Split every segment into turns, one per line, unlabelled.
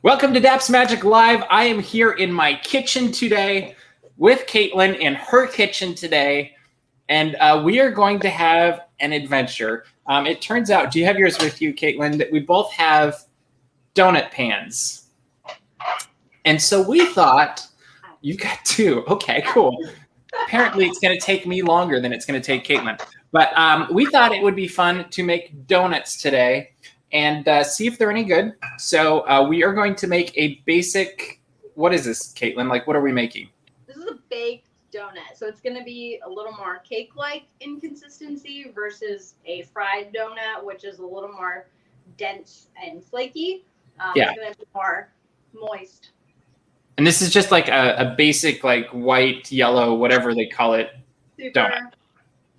Welcome to DAPs Magic Live. I am here in my kitchen today with Caitlyn in her kitchen today, and we are going to have an adventure. It turns out, do you have yours with you, Caitlyn, that we both have donut pans. And so we thought, you got two. Okay, cool. Apparently it's going to take me longer than it's going to take Caitlyn. But we thought it would be fun to make donuts today and see if they're any good. So we are going to make a basic, what is this, Caitlyn? Like, what are we making?
This is a baked donut. So it's going to be a little more cake-like in consistency versus a fried donut, which is a little more dense and flaky.
Yeah.
It's going to be more moist.
And this is just like a basic, like white, yellow, whatever they call it,
Super
donut.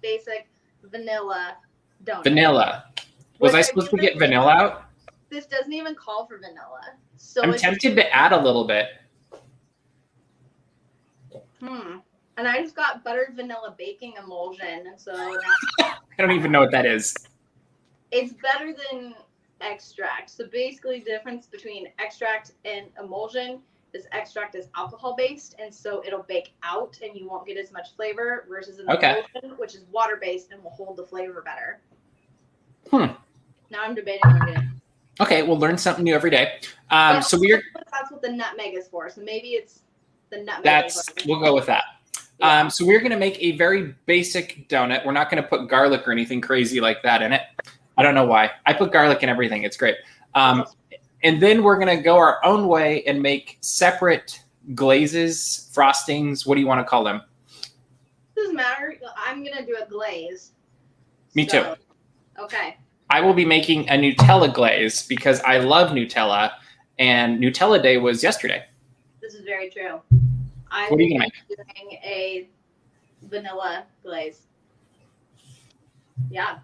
Basic vanilla donut.
Vanilla. Was I supposed to get vanilla out?
This doesn't even call for vanilla. So
I'm tempted to add a little bit.
And I just got buttered vanilla baking emulsion. And so now
I don't even know what that is.
it's better than extract. So basically the difference between extract and emulsion is extract is alcohol based, and so it'll bake out and you won't get as much flavor versus an emulsion, which is water based and will hold the flavor better. Now I'm debating on it.
Okay, we'll learn something new every day. So
that's what the nutmeg is for. So maybe it's the nutmeg.
We'll go with that. Yeah. So we're going to make a very basic donut. We're not going to put garlic or anything crazy like that in it. I don't know why. I put garlic in everything. It's great. And then we're going to go our own way and make separate glazes, frostings. What do you want to call them?
Doesn't matter. I'm going to do a glaze.
Me too.
Okay.
I will be making a Nutella glaze because I love Nutella, and Nutella Day was yesterday.
This is very true.
What are you going to make?
Doing a vanilla glaze. Yeah.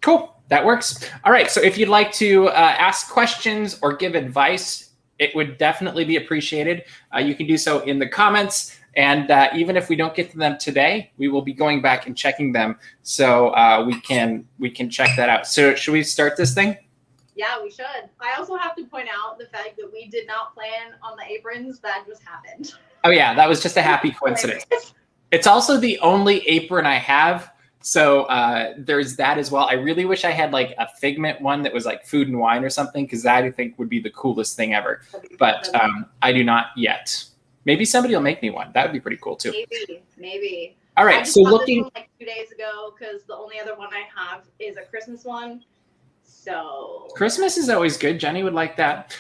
Cool. That works. All right. So if you'd like to ask questions or give advice, it would definitely be appreciated. You can do so in the comments. And even if we don't get to them today, we will be going back and checking them. So we can check that out. So should we start this thing?
Yeah, we should. I also have to point out the fact that we did not plan on the aprons. That just happened.
Oh, yeah. That was just a happy coincidence. It's also the only apron I have. So there's that as well. I really wish I had like a Figment one that was like food and wine or something, because that I think would be the coolest thing ever. But I do not yet. Maybe somebody will make me one. That would be pretty cool too.
Maybe.
All right. So looking
like 2 days ago, because the only other one I have is a Christmas one. So
Christmas is always good. Jenny would like that.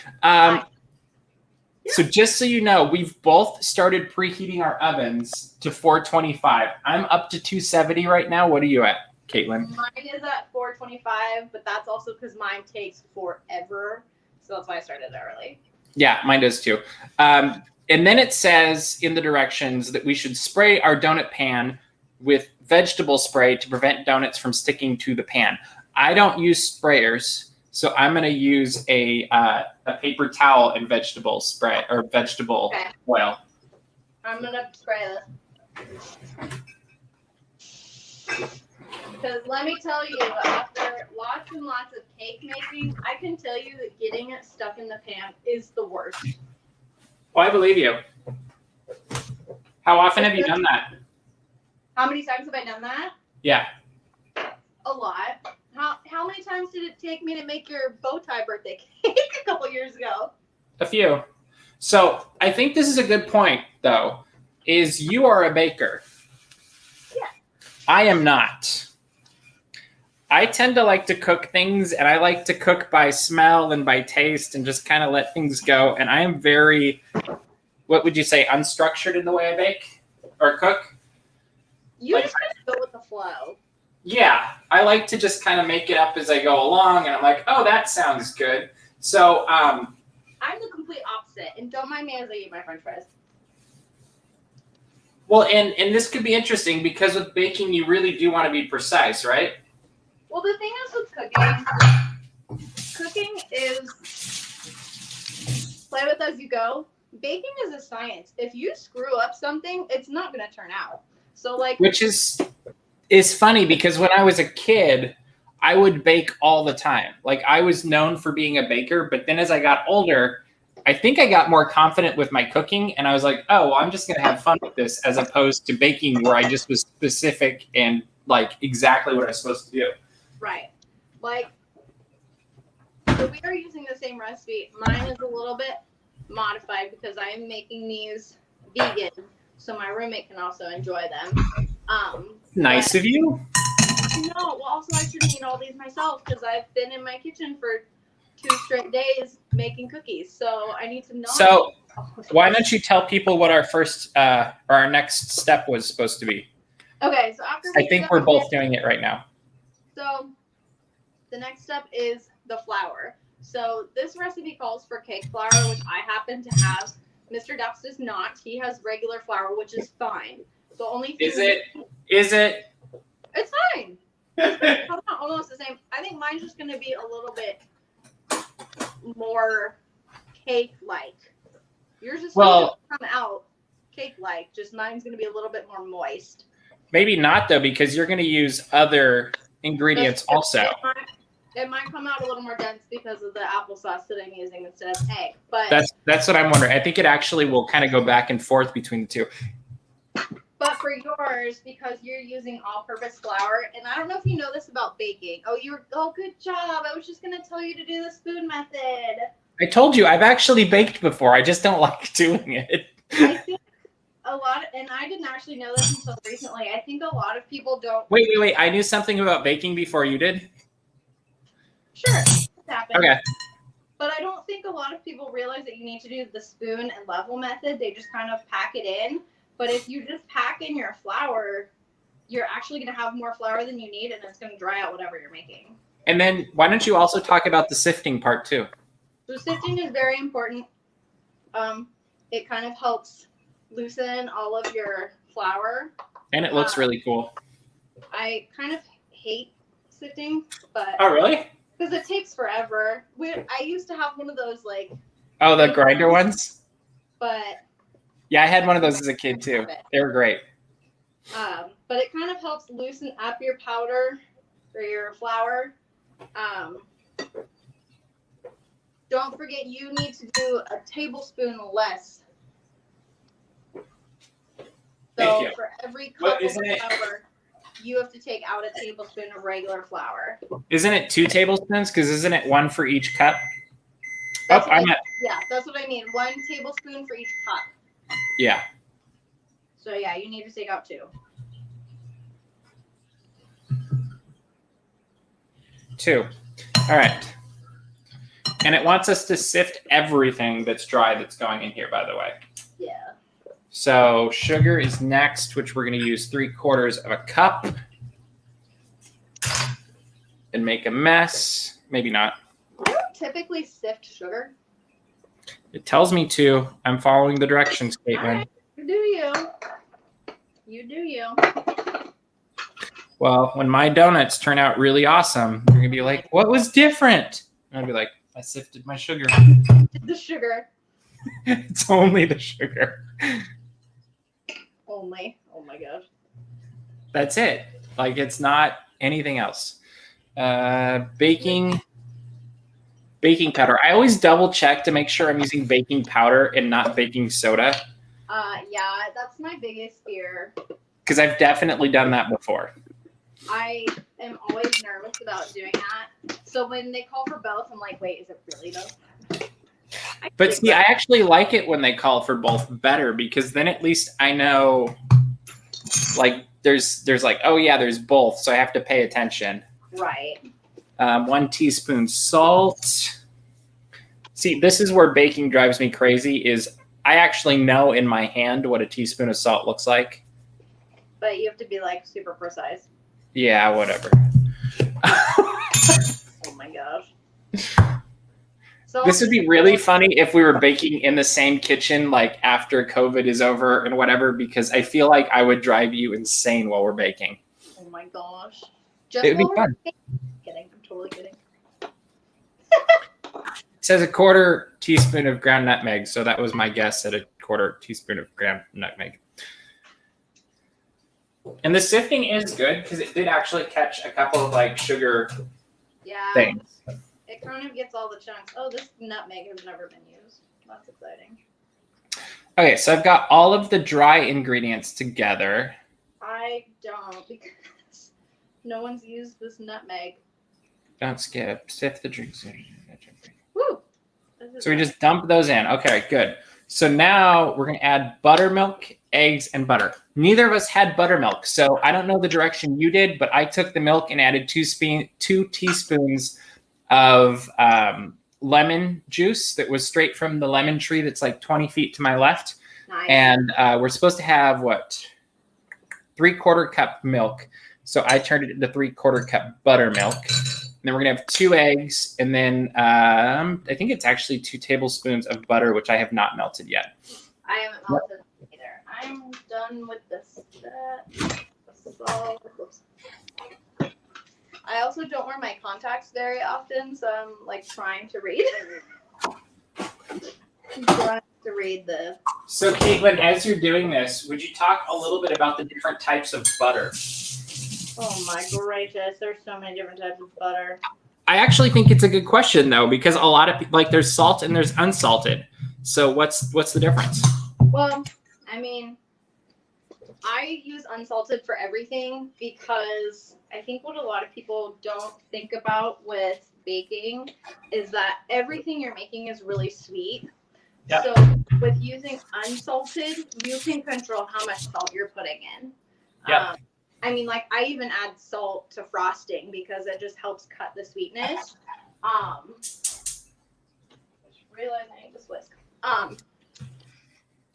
So just so you know, we've both started preheating our ovens to 425. I'm up to 270 right now. What are you at, Caitlyn?
Mine is at 425, but that's also because mine takes forever. So that's why I started early.
Yeah, mine does too. And then it says in the directions that we should spray our donut pan with vegetable spray to prevent donuts from sticking to the pan. I don't use sprayers, so I'm going to use a paper towel and vegetable spray or vegetable oil.
I'm going to spray this. Because let me tell you, after lots and lots of cake making, I can tell you that getting it stuck in the pan is the worst.
Oh, I believe you. How often have you done that?
How many times have I done that?
Yeah.
A lot. How many times did it take me to make your bow tie birthday cake a couple years ago?
A few. So I think this is a good point, though, is you are a baker.
Yeah.
I am not. I tend to like to cook things, and I like to cook by smell and by taste and just kind of let things go. And I am very, what would you say, unstructured in the way I bake or cook?
You just kind of go with the flow.
Yeah, I like to just kind of make it up as I go along, and I'm like, oh, that sounds good. So
I'm the complete opposite, and don't mind me as I eat my French fries.
Well, and this could be interesting because with baking, you really do want to be precise, right?
Well, the thing is with cooking is play with as you go. Baking is a science. If you screw up something, it's not going to turn out. So like,
which is funny because when I was a kid, I would bake all the time. Like I was known for being a baker, but then as I got older, I think I got more confident with my cooking, and I was like, oh, well, I'm just going to have fun with this, as opposed to baking where I just was specific and like exactly what I was supposed to do.
Right. Like, so we are using the same recipe. Mine is a little bit modified because I am making these vegan, so my roommate can also enjoy them.
Nice of you.
No, well, also I shouldn't eat all these myself because I've been in my kitchen for 2 straight days making cookies, so I need to know.
So why don't you tell people what our first or our next step was supposed to be?
Okay, so after
I think we're both doing it right now.
So the next step is the flour. So this recipe calls for cake flour, which I happen to have. Mr. Ducks does not. He has regular flour, which is fine. The only thing
Is it?
It's fine. It's almost the same. I think mine's just going to be a little bit more cake-like. Yours is going to come out cake-like. Just mine's going to be a little bit more moist.
Maybe not though, because you're going to use other ingredients also.
It might come out a little more dense because of the applesauce that I'm using instead of egg. But
that's what I'm wondering. I think it actually will kind of go back and forth between the two.
But for yours, because you're using all-purpose flour, and I don't know if you know this about baking. Oh, good job. I was just going to tell you to do the spoon method.
I told you, I've actually baked before. I just don't like doing it.
I think and I didn't actually know this until recently. I think a lot of people don't.
Wait. I knew something about baking before you did.
Sure. It happens.
Okay.
But I don't think a lot of people realize that you need to do the spoon and level method. They just kind of pack it in. But if you just pack in your flour, you're actually going to have more flour than you need, and it's going to dry out whatever you're making.
And then why don't you also talk about the sifting part too?
So sifting is very important. It kind of helps loosen all of your flour.
And it looks really cool.
I kind of hate sifting, but...
Oh, really?
Because it takes forever. I used to have one of those, like...
Oh, the grinder ones?
But...
Yeah, I had one of those as a kid too. They were great.
But it kind of helps loosen up your powder or your flour. Don't forget, you need to do a tablespoon less. So for every cup of flour, you have to take out a tablespoon of regular flour.
Isn't it 2 tablespoons? Because isn't it 1 for each cup?
Yeah, that's what I mean. 1 tablespoon for each cup.
Yeah.
So yeah, you need to take out 2.
2. All right. And it wants us to sift everything that's dry that's going in here, by the way.
Yeah.
So sugar is next, which we're going to use 3/4 of a cup. And make a mess. Maybe not.
Do you typically sift sugar?
It tells me to. I'm following the directions, Caitlyn.
Right. You do you. You do you.
Well, when my donuts turn out really awesome, you're going to be like, what was different? And I'll be like, I sifted my sugar.
The sugar.
It's only the sugar.
Only. Oh my gosh.
That's it. Like, it's not anything else. Baking powder. I always double check to make sure I'm using baking powder and not baking soda.
Yeah, that's my biggest fear.
Because I've definitely done that before.
I am always nervous about doing that. So when they call for both, I'm like, wait, is it really though?
But see, I actually like it when they call for both better, because then at least I know, like, there's like, oh yeah, there's both, so I have to pay attention.
Right.
1 teaspoon salt. See, this is where baking drives me crazy, is I actually know in my hand what a teaspoon of salt looks like.
But you have to be like super precise.
Yeah, whatever.
Oh my gosh. So
This would be really funny if we were baking in the same kitchen, like after COVID is over and whatever, because I feel like I would drive you insane while we're baking.
Oh my gosh. Just
It would be fun.
Kidding. I'm totally kidding.
It says 1/4 teaspoon of ground nutmeg, so that was my guess at 1/4 teaspoon of ground nutmeg. And the sifting is good because it did actually catch a couple of like sugar things.
It kind of gets all the chunks. Oh, this nutmeg has never been used. That's exciting.
Okay, so I've got all of the dry ingredients together.
I don't, because no one's used this nutmeg.
Don't skip. Sift the drinks.
Woo!
So we just dump those in. Okay, good. So now we're going to add buttermilk, eggs, and butter. Neither of us had buttermilk, so I don't know the direction you did, but I took the milk and added 2 teaspoons of lemon juice that was straight from the lemon tree that's like 20 feet to my left.
Nice.
And we're supposed to have, 3/4 cup milk. So I turned it into 3/4 cup buttermilk. And then we're going to have 2 eggs. And then I think it's actually 2 tablespoons of butter, which I have not melted yet.
I haven't melted either. I'm done with this. I also don't wear my contacts very often, so I'm like trying to read. I'm trying to read this.
So Caitlyn, as you're doing this, would you talk a little bit about the different types of butter?
Oh my gracious, there's so many different types of butter.
I actually think it's a good question though, because a lot of people, like there's salt and there's unsalted. So what's the difference?
Well, I mean, I use unsalted for everything because I think what a lot of people don't think about with baking is that everything you're making is really sweet.
Yeah.
So with using unsalted, you can control how much salt you're putting in.
Yeah.
I mean, like I even add salt to frosting because it just helps cut the sweetness. Just realized I need this whisk.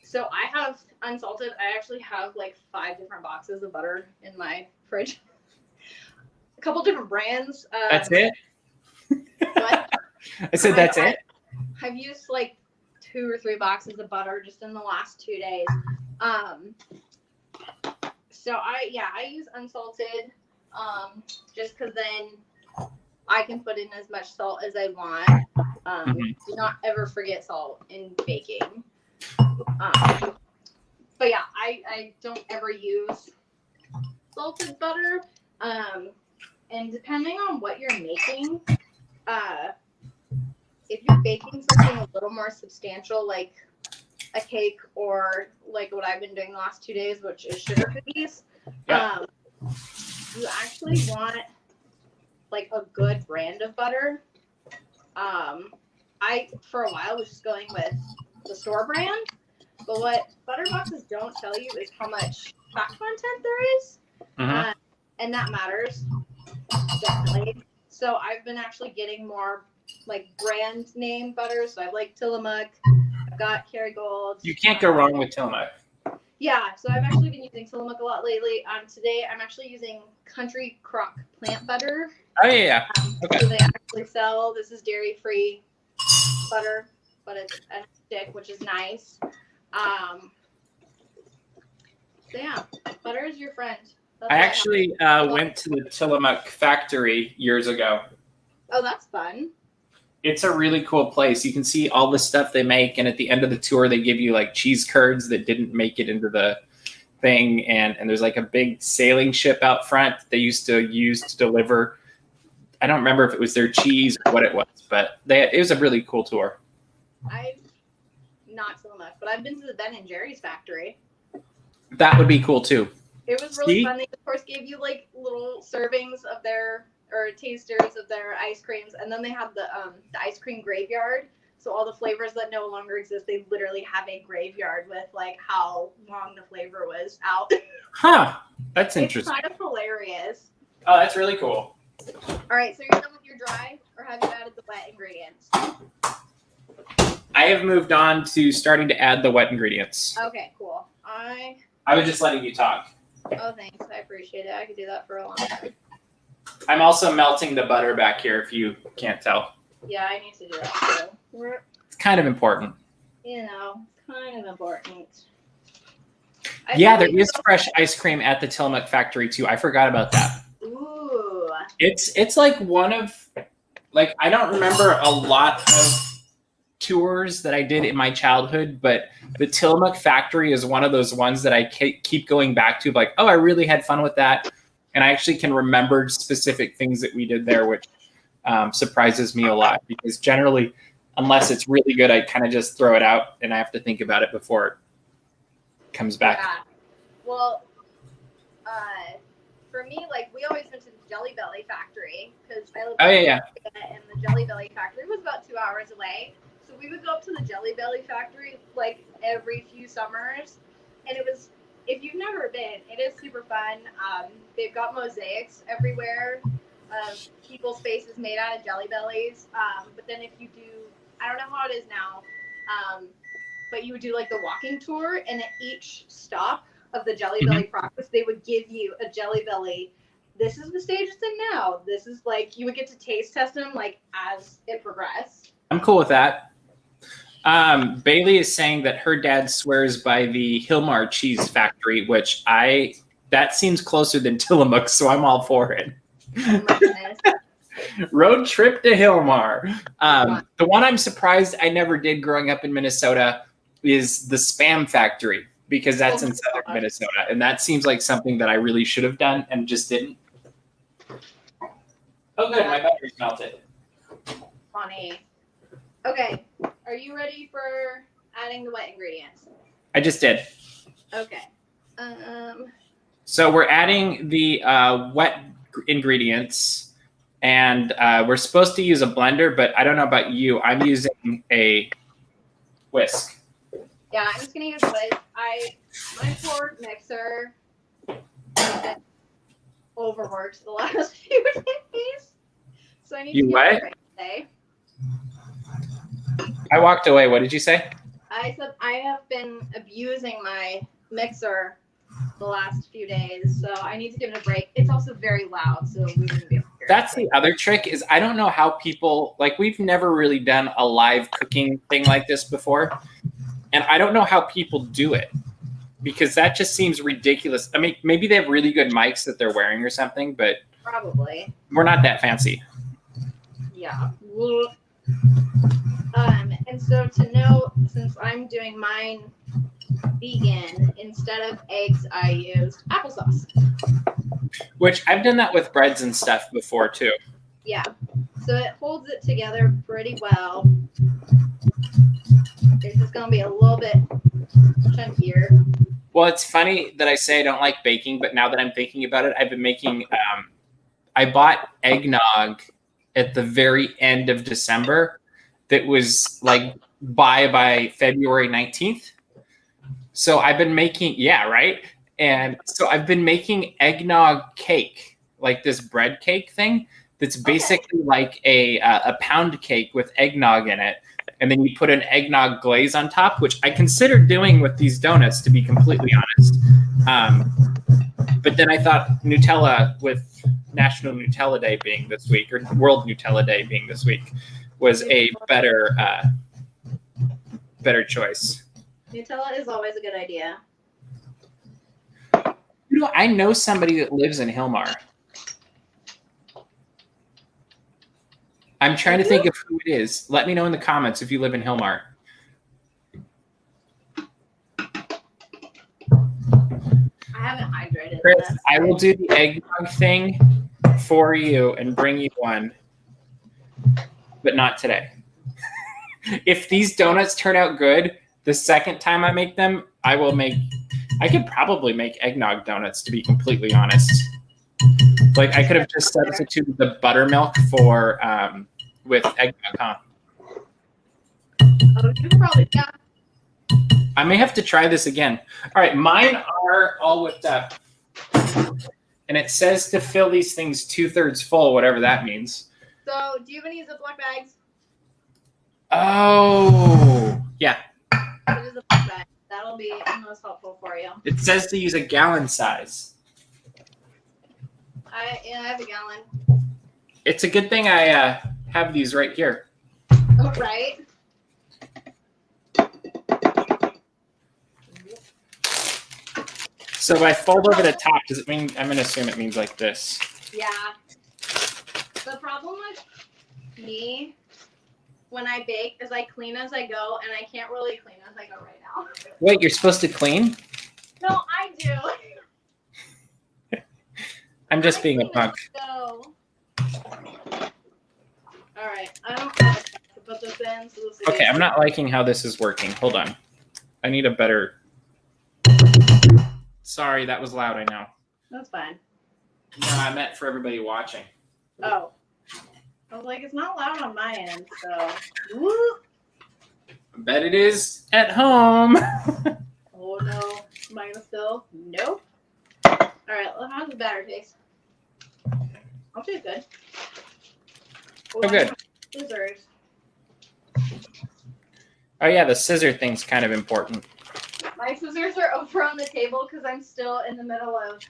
So I have unsalted. I actually have like 5 different boxes of butter in my fridge. A couple different brands.
That's it?
What?
I said that's it?
I've used like 2 or 3 boxes of butter just in the last 2 days. So I use unsalted just because then I can put in as much salt as I want. Do not ever forget salt in baking. But yeah, I don't ever use salted butter. And depending on what you're making, if you're baking something a little more substantial, like a cake or like what I've been doing the last 2 days, which is sugar cookies, you actually want like a good brand of butter. I, for a while, was just going with the store brand, but what butter boxes don't tell you is how much fat content there is, and that matters, definitely. So I've been actually getting more like brand name butter, so I have like Tillamook, I've got Kerrygold.
You can't go wrong with Tillamook. Yeah,
so I've actually been using Tillamook a lot lately. Today I'm actually using Country Crock plant butter.
Oh yeah. Okay.
So they actually sell, this is dairy-free butter, but it's a stick, which is nice. So yeah, butter is your friend. That's
I actually went to the Tillamook factory years ago.
Oh, that's fun.
It's a really cool place. You can see all the stuff they make, and at the end of the tour, they give you like cheese curds that didn't make it into the thing, and there's like a big sailing ship out front they used to use to deliver. I don't remember if it was their cheese or what it was, but it was a really cool tour.
I've not so much, but I've been to the Ben and Jerry's factory.
That would be cool too.
It was really fun. They of course gave you like little servings of their or tasters of their ice creams, and then they have the ice cream graveyard. So all the flavors that no longer exist, they literally have a graveyard with like how long the flavor was out.
Huh. That's interesting.
It's kind of hilarious.
Oh, that's really cool.
All right, so you're done with your dry, or have you added the wet ingredients?
I have moved on to starting to add the wet ingredients.
Okay, cool. I
was just letting you talk.
Oh, thanks. I appreciate it. I could do that for a long time.
I'm also melting the butter back here, if you can't tell.
Yeah, I need to do that too.
It's kind of important.
You know, kind of important.
Yeah, there is fresh ice cream at the Tillamook factory too. I forgot about that.
Ooh.
It's like one of, like, I don't remember a lot of tours that I did in my childhood, but the Tillamook factory is one of those ones that I keep going back to, like, oh, I really had fun with that. And I actually can remember specific things that we did there, which surprises me a lot, because generally unless it's really good, I kind of just throw it out and I have to think about it before it comes back.
Yeah. Well, for me, like we always went to the Jelly Belly factory because I lived and the Jelly Belly factory was about 2 hours away. So we would go up to the Jelly Belly factory like every few summers, and it was, if you've never been, it is super fun. They've got mosaics everywhere of people's faces made out of Jelly Bellies. But then if you do, I don't know how it is now, but you would do like the walking tour, and at each stop of the Jelly Belly process, they would give you a Jelly Belly. This is the stage it's in now. This is like, you would get to taste test them like as it progressed.
I'm cool with that. Bailey is saying that her dad swears by the Hilmar cheese factory, which that seems closer than Tillamook, so I'm all for it.
Oh my goodness.
Road trip to Hilmar. The one I'm surprised I never did growing up in Minnesota is the Spam factory, because that's in southern Minnesota, and that seems like something that I really should have done and just didn't. Oh good, my battery's melted.
Funny. Okay, are you ready for adding the wet ingredients?
I just did.
Okay.
So we're adding the wet ingredients, and we're supposed to use a blender, but I don't know about you. I'm using a whisk.
Yeah, I'm just gonna use whisk. My poor mixer has been overworked the last few days, so I need to get it right today.
I walked away. What did you say?
I said I have been abusing my mixer the last few days, so I need to give it a break. It's also very loud, so we wouldn't be able to hear it.
That's the other trick is I don't know how people, like we've never really done a live cooking thing like this before. And I don't know how people do it because that just seems ridiculous. I mean, maybe they have really good mics that they're wearing or something, but
probably
we're not that fancy.
Yeah. And so to know, since I'm doing mine vegan, instead of eggs, I used applesauce.
Which I've done that with breads and stuff before too.
Yeah. So it holds it together pretty well. It's just going to be a little bit chunkier.
Well, it's funny that I say I don't like baking, but now that I'm thinking about it, I've been making, I bought eggnog at the very end of December that was like by February 19th. So I've been making, yeah, right? And so I've been making eggnog cake, like this bread cake thing that's basically like a pound cake with eggnog in it. And then you put an eggnog glaze on top, which I considered doing with these donuts, to be completely honest. But then I thought Nutella, with National Nutella Day being this week, or World Nutella Day being this week, was a better choice.
Nutella is always a good idea.
You know, I know somebody that lives in Hilmar. I'm trying to think of who it is. Let me know in the comments if you live in Hilmar.
I haven't hydrated.
Chris, I will do the eggnog thing for you and bring you one, but not today. If these donuts turn out good, the second time I make them, I could probably make eggnog donuts, to be completely honest. Like I could have just substituted the buttermilk for with eggnog, huh?
Oh, you probably, yeah.
I may have to try this again. All right, mine are all whipped up. And it says to fill these things 2/3 full, whatever that means.
So do you have any Ziploc bags?
Oh, yeah.
It is a Ziploc bag. That'll be most helpful for you.
It says to use a gallon size.
I have a gallon.
It's a good thing I have these right here.
Oh, right.
So if I fold over the top, does it mean, I'm going to assume it means like this.
Yeah. The problem with me when I bake is I clean as I go, and I can't really clean as I go right now.
Wait, you're supposed to clean?
No, I do.
I'm just being a punk.
All right. I don't have a put this in. So this
Okay, I'm not liking how this is working. Hold on. I need a better... Sorry, that was loud, I know.
That's fine.
No, I meant for everybody watching.
Oh. I was like, it's not loud on my end, so... Whoop.
I bet it is at home.
Oh, no. Mine is still... Nope. All right, well, how's the batter taste? I'll do good.
Oh, good.
Scissors.
Oh, yeah, the scissor thing's kind of important.
My scissors are over on the table because I'm still in the middle of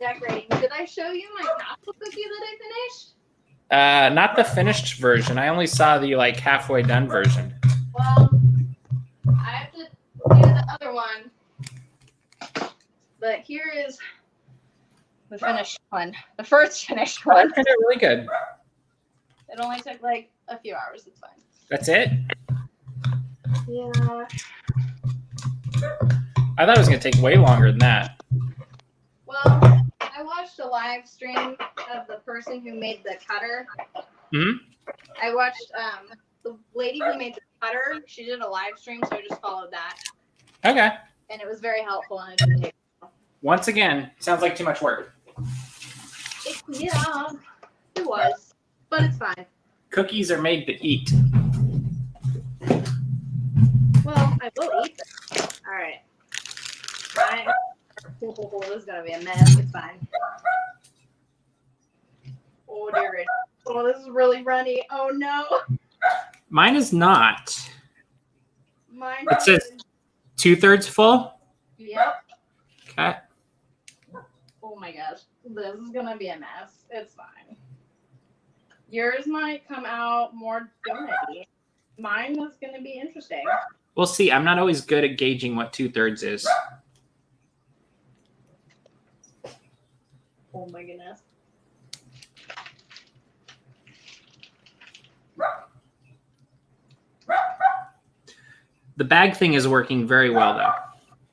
decorating. Did I show you my castle cookie that I finished?
Not the finished version. I only saw the, like, halfway done version.
Well, I have to do the other one. But here is the finished one. The first finished
Oh,
one.
that turned out really good.
It only took like a few hours. It's fine.
That's it?
Yeah.
I thought it was going to take way longer than that.
Well, I watched a live stream of the person who made the cutter.
Hmm?
I watched the lady who made the cutter. She did a live stream, so I just followed that.
Okay.
And it was very helpful. And it didn't take
Once again, sounds like too much work.
yeah, it was. But it's fine.
Cookies are made to eat.
Well, I will eat them. All right. This is gonna be a mess. It's fine. Oh dear. Oh, this is really runny. Oh no.
Mine is not.
Mine.
It says 2/3 full.
Yep.
Okay.
Oh my gosh. This is gonna be a mess. It's fine. Yours might come out more donut-y. Mine is gonna be interesting.
We'll see. I'm not always good at gauging what 2/3 is.
Oh my goodness.
The bag thing is working very well, though.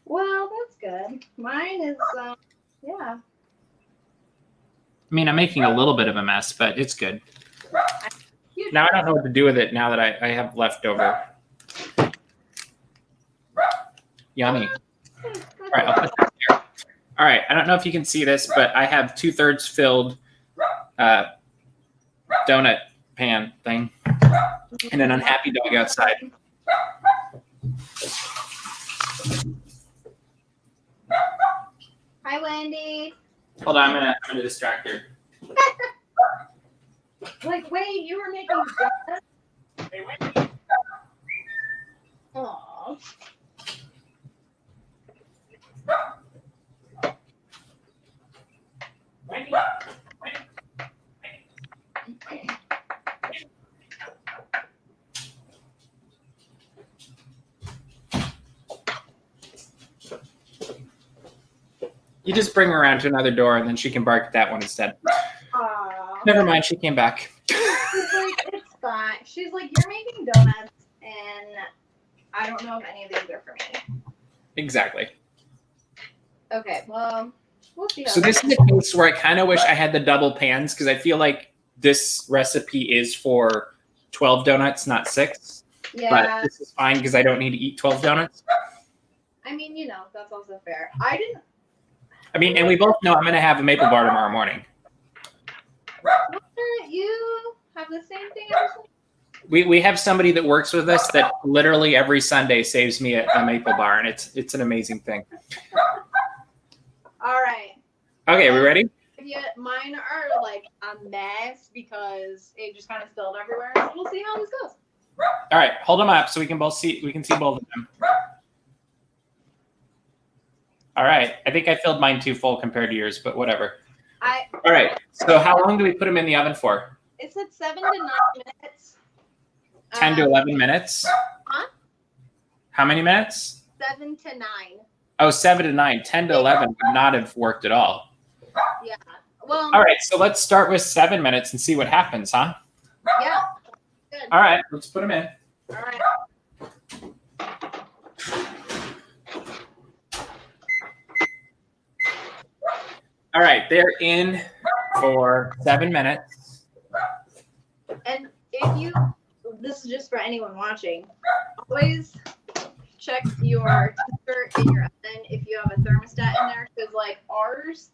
Well, that's good. Mine is, yeah.
I mean, I'm making a little bit of a mess, but it's good. Now I don't know what to do with it now that I have leftover. Yummy. All right, I'll put that there. All right, I don't know if you can see this, but I have 2/3 filled donut pan thing and an unhappy dog outside.
Hi, Wendy.
Hold on, I'm gonna distract her.
Like, wait, you were making donuts?
Hey, Wendy.
Aww.
Wendy. You just bring her around to another door, and then she can bark at that one instead.
Aww.
Never mind, she came back.
She's like, it's fine. She's like, you're making donuts, and I don't know if any of these are for me.
Exactly.
Okay, well, we'll see.
So this is a case where I kind of wish I had the double pans because I feel like this recipe is for 12 donuts, not 6.
Yeah.
But this is fine because I don't need to eat 12 donuts.
I mean, you know, that's also fair.
And we both know I'm going to have a maple bar tomorrow morning.
You have the same thing every Sunday?
We have somebody that works with us that literally every Sunday saves me a maple bar, and it's an amazing thing.
All right.
Okay, we ready?
Mine are like a mess because it just kind of spilled everywhere. So we'll see how this goes.
All right, hold them up so we can see both of them. All right, I think I filled mine too full compared to yours, but whatever. All right, so how long do we put them in the oven for?
It said 7 to 9 minutes.
10 to 11 minutes?
Huh?
How many minutes?
7 to 9.
Oh, 7 to 9. 10 to 11 would not have worked at all.
Yeah. Well.
All right, so let's start with 7 minutes and see what happens, huh?
Yeah. Good.
All right, let's put them in.
All right.
All right, they're in for 7 minutes.
And if you this is just for anyone watching. Always check your temperature in your oven if you have a thermostat in there, because like ours,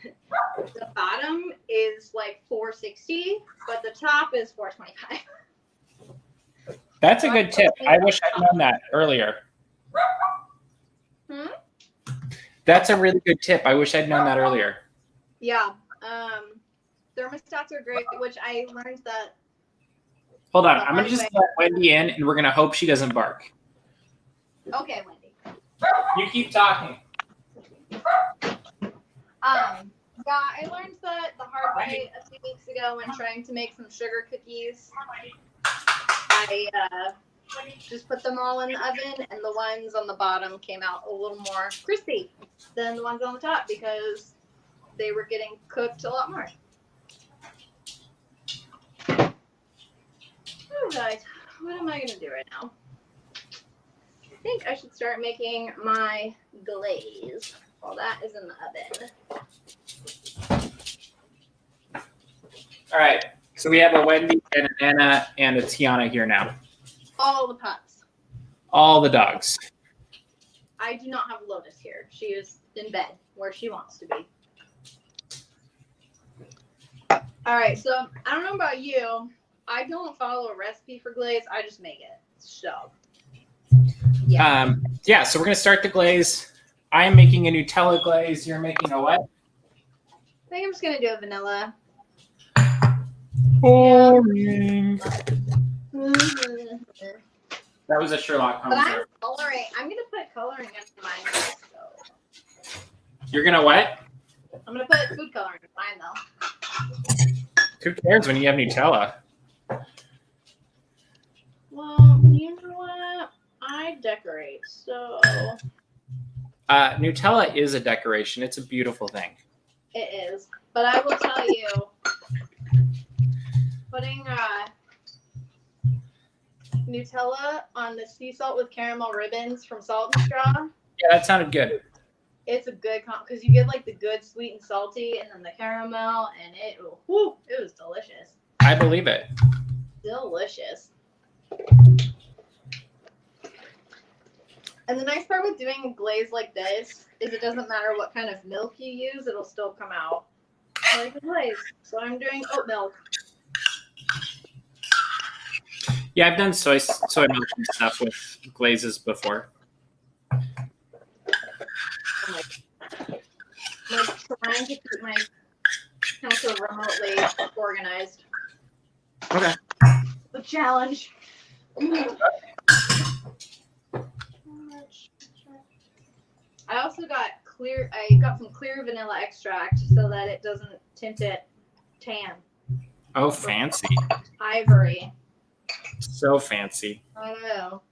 the bottom is like 460, but the top is 425.
That's a good tip. I wish I'd known that earlier. That's a really good tip. I wish I'd known that earlier.
Yeah. Thermostats are great, which I learned that.
Hold on. I'm going to just let Wendy in, and we're going to hope she doesn't bark.
Okay, Wendy.
You keep talking.
Yeah, I learned that the hard way a few weeks ago when trying to make some sugar cookies. I just put them all in the oven, and the ones on the bottom came out a little more crispy than the ones on the top because they were getting cooked a lot more. Oh, guys, what am I going to do right now? I think I should start making my glaze while that is in the oven.
All right. So we have a Wendy and an Anna and a Tiana here now.
All the pups.
All the dogs.
I do not have Lotus here. She is in bed where she wants to be. All right, so I don't know about you. I don't follow a recipe for glaze. I just make it. So, yeah.
Yeah, so we're going to start the glaze. I am making a Nutella glaze. You're making a what?
I think I'm just going to do a vanilla.
Boring.
Mm-hmm.
That was a Sherlock Holmes.
But I'm coloring. I'm going to put coloring in mine. So.
You're going to what?
I'm going to put food coloring in mine, though.
Who cares when you have Nutella?
Well, you know what? I decorate, so.
Nutella is a decoration. It's a beautiful thing.
It is. But I will tell you, putting Nutella on the sea salt with caramel ribbons from Salt and Straw.
Yeah, that sounded good.
It's a good because you get like the good sweet and salty, and then the caramel, and it was delicious.
I believe it.
Delicious. And the nice part with doing a glaze like this is it doesn't matter what kind of milk you use; it'll still come out like a glaze. So I'm doing oat milk.
Yeah, I've done soy milk and stuff with glazes before.
I'm trying to keep my counter remotely organized.
Okay.
The challenge. I also got some clear vanilla extract so that it doesn't tint it tan.
Oh, fancy.
Ivory.
So fancy.
I know.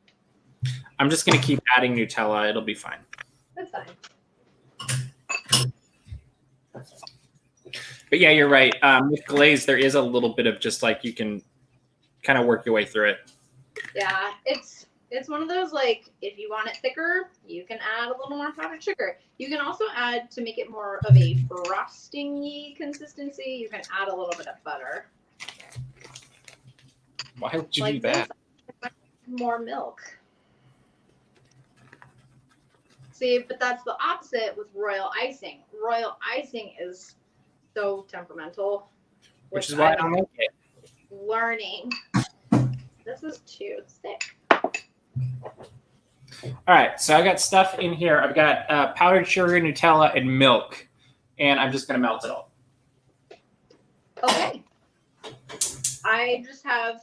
I'm just going to keep adding Nutella. It'll be fine.
That's fine.
But yeah, you're right. With glaze, there is a little bit of just like you can kind of work your way through it. Yeah,
it's one of those like if you want it thicker, you can add a little more powdered sugar. You can also add to make it more of a frosting-y consistency. You can add a little bit of butter.
Why would you do that?
More milk. See, but that's the opposite with royal icing. Royal icing is so temperamental.
Which is why I don't like it.
Learning. This is too thick.
All right, so I got stuff in here. I've got powdered sugar, Nutella, and milk. And I'm just going to melt it all.
Okay. I just have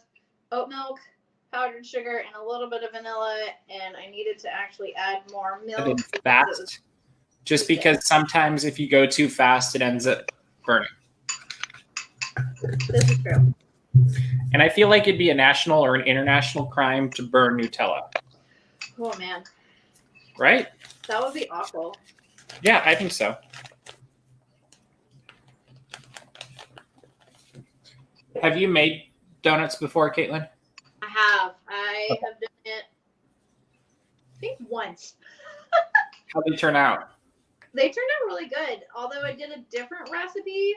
oat milk, powdered sugar, and a little bit of vanilla, and I needed to actually add more milk.
Fast, just because sometimes if you go too fast, it ends up burning.
This is true.
And I feel like it'd be a national or an international crime to burn Nutella.
Oh, man.
Right?
That would be awful.
Yeah, I think so. Have you made donuts before, Caitlin?
I have. I have done it, I think, once.
How'd they turn out?
They turned out really good. Although I did a different recipe,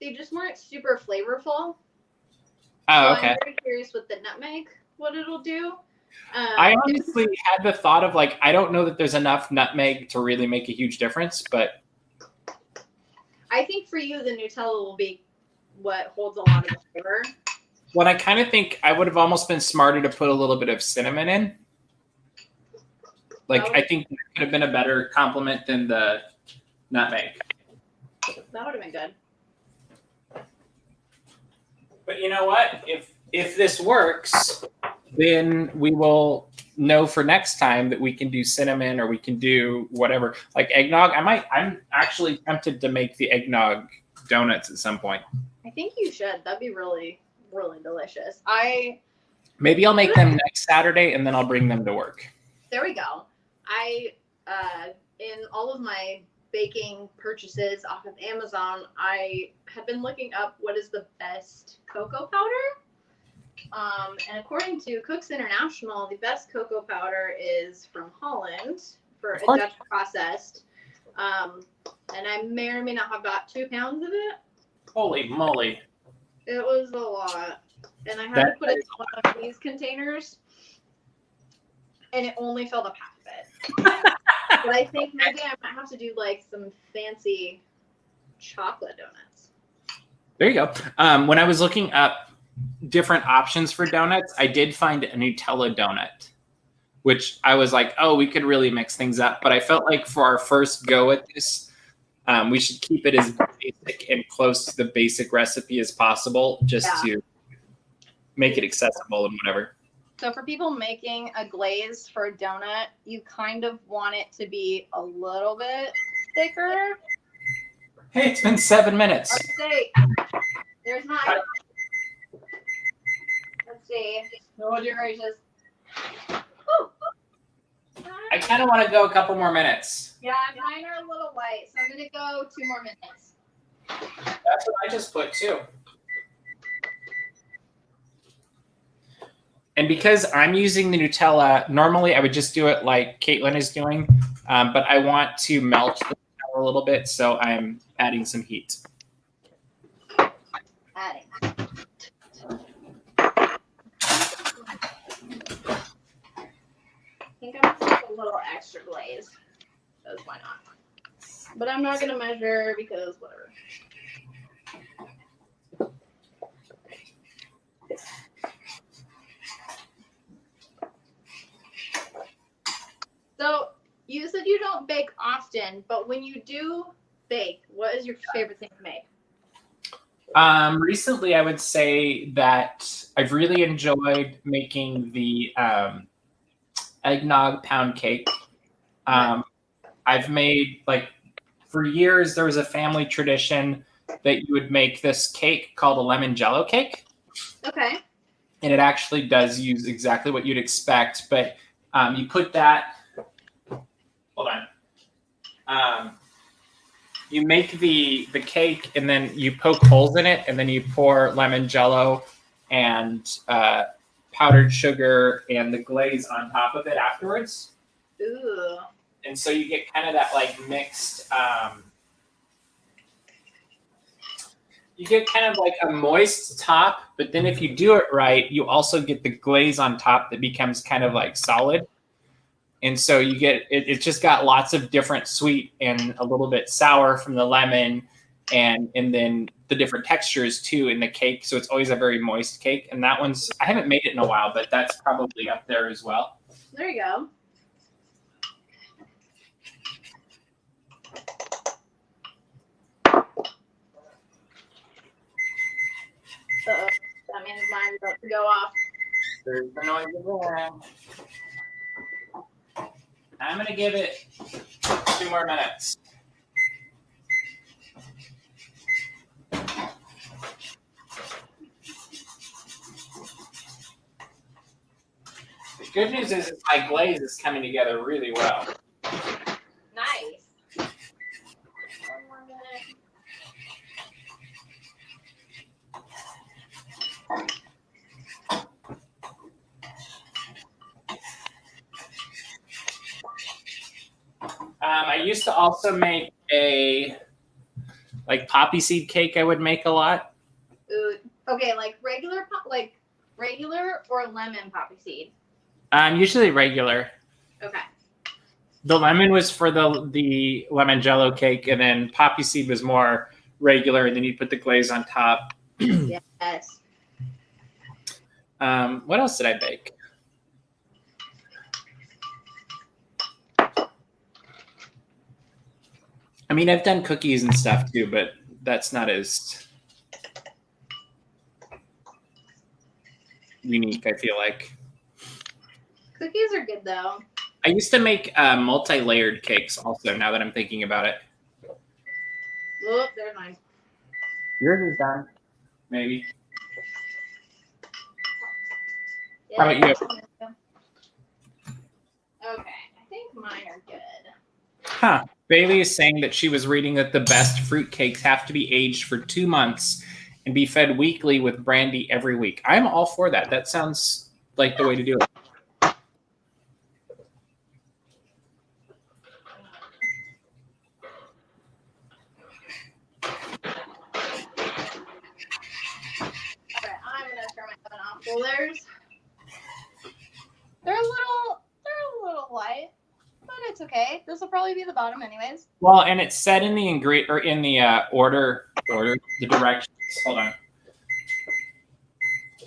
they just weren't super flavorful.
Oh, okay.
I'm very curious with the nutmeg, what it'll do.
I honestly had the thought of like, I don't know that there's enough nutmeg to really make a huge difference, but
I think for you, the Nutella will be what holds a lot of the flavor.
what I kind of think I would have almost been smarter to put a little bit of cinnamon in. Like, I think that could have been a better compliment than the nutmeg.
That would have been good.
But you know what? If this works, then we will know for next time that we can do cinnamon or we can do whatever. Like eggnog, I'm actually tempted to make the eggnog donuts at some point.
I think you should. That'd be really, really delicious.
Maybe I'll make them next Saturday and then I'll bring them to work.
There we go. In all of my baking purchases off of Amazon, I have been looking up what is the best cocoa powder. And according to Cooks International, the best cocoa powder is from Holland for a Dutch processed. And I may or may not have got 2 pounds of it.
Holy moly.
It was a lot. And I had to put it in one of these containers. And it only filled up half of it. But I think maybe I might have to do like some fancy chocolate donuts.
There you go. When I was looking up different options for donuts, I did find a Nutella donut, which I was like, oh, we could really mix things up. But I felt like for our first go at this, we should keep it as basic and close to the basic recipe as possible, just to make it accessible and whatever.
So for people making a glaze for a donut, you kind of want it to be a little bit thicker.
Hey, it's been 7 minutes.
Let's see. There's my. Let's see. Oh, dear gracious.
I kind of want to go a couple more minutes.
Yeah, mine are a little light, so I'm going to go 2 more minutes.
That's what I just put too. And because I'm using the Nutella, normally I would just do it like Caitlyn is doing, but I want to melt the Nutella a little bit, so I'm adding some heat.
Adding. I think I'm going to put a little extra glaze, because why not? But I'm not going to measure because whatever. So you said you don't bake often, but when you do bake, what is your favorite thing to make?
Recently, I would say that I've really enjoyed making the eggnog pound cake. I've made, like, for years, there was a family tradition that you would make this cake called a lemon jello cake.
Okay.
And it actually does use exactly what you'd expect, but you put that. Hold on. You make the cake and then you poke holes in it and then you pour lemon jello and powdered sugar and the glaze on top of it afterwards.
Ooh.
And so you get kind of that like mixed, you get kind of like a moist top, but then if you do it right, you also get the glaze on top that becomes kind of like solid. And so you get, it's just got lots of different sweet and a little bit sour from the lemon and then the different textures too in the cake. So it's always a very moist cake. And that one's, I haven't made it in a while, but that's probably up there as well.
There you go. Uh-oh. That means mine's about to go off.
There's the noise again. I'm going to give it 2 more minutes. The good news is my glaze is coming together really well.
Nice. 1 more minute.
I used to also make a like poppy seed cake. I would make a lot.
Ooh, okay, like regular, like regular or lemon poppy seed?
Usually regular.
Okay.
The lemon was for the lemon jello cake, and then poppy seed was more regular, and then you put the glaze on top.
Yes.
What else did I bake? I mean, I've done cookies and stuff too, but that's not as unique, I feel like.
Cookies are good though.
I used to make multi-layered cakes also, now that I'm thinking about it.
Oh, there's mine.
Yours is done. Maybe.
Yeah.
How about you?
Okay, I think mine are good.
Huh. Bailey is saying that she was reading that the best fruit cakes have to be aged for 2 months and be fed weekly with brandy every week. I'm all for that. That sounds like the way to do it.
Alright, I'm gonna turn my oven off. Well, they're a little light, but it's okay. This will probably be the bottom anyways.
Well, and it said in the order, the directions. Hold on.